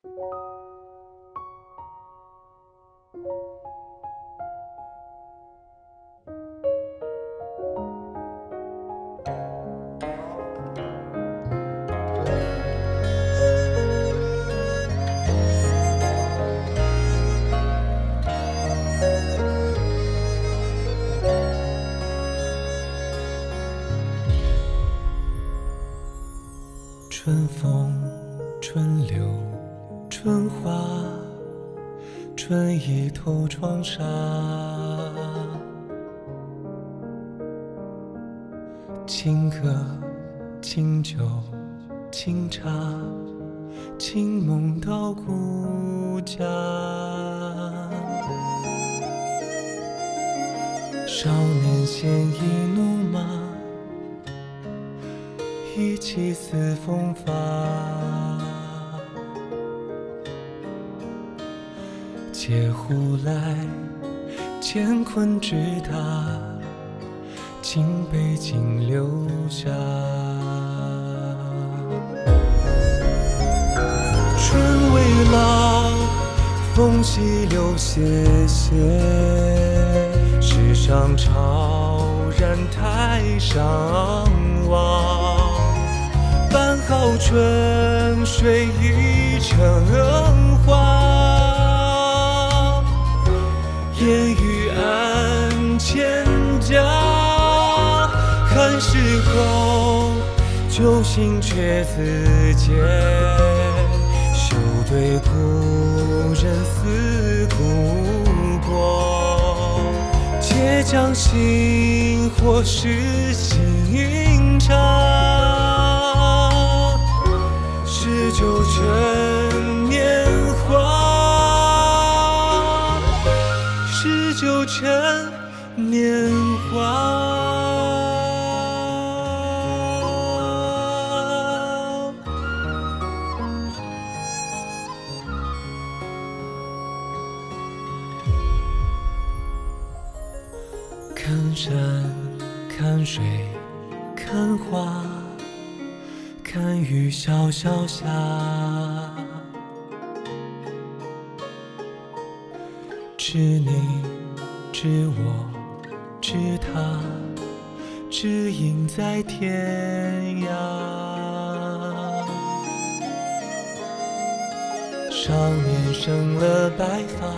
春风春柳春花，春意透窗纱。清歌清酒清茶，清梦到故家。少年鲜衣怒马，一骑似风发。解呼来，乾坤之大，情悲尽留下。春未老，风细柳斜斜，世上悄然台上望。半好春水一城花，烟雨岸千家。看时候，酒醒却自见，休对故人思故国。且将薪火试新茶，试酒陈年华，试酒陈年华。看山看水看花，看雨潇潇下。知你知我知他，知音在天涯。少年生了白发，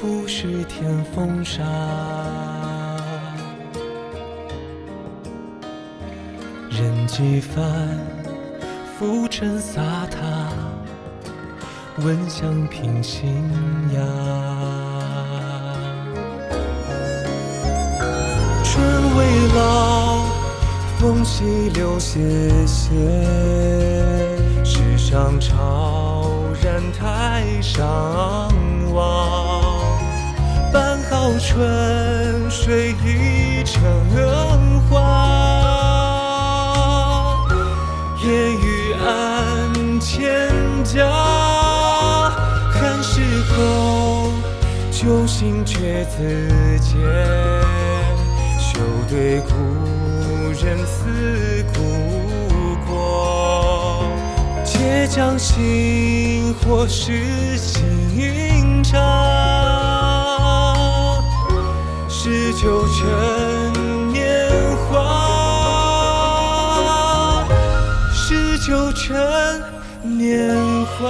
故事添风沙。人几番，浮沉洒沓，闻香凭新芽。春未老，风细柳斜斜，世上悄然台上望。半好春水一城花，烟雨岸千家。看时候，酒醒却自见，休对故人思故国。且将薪火试新茶，试酒陈年华，试酒陈年华。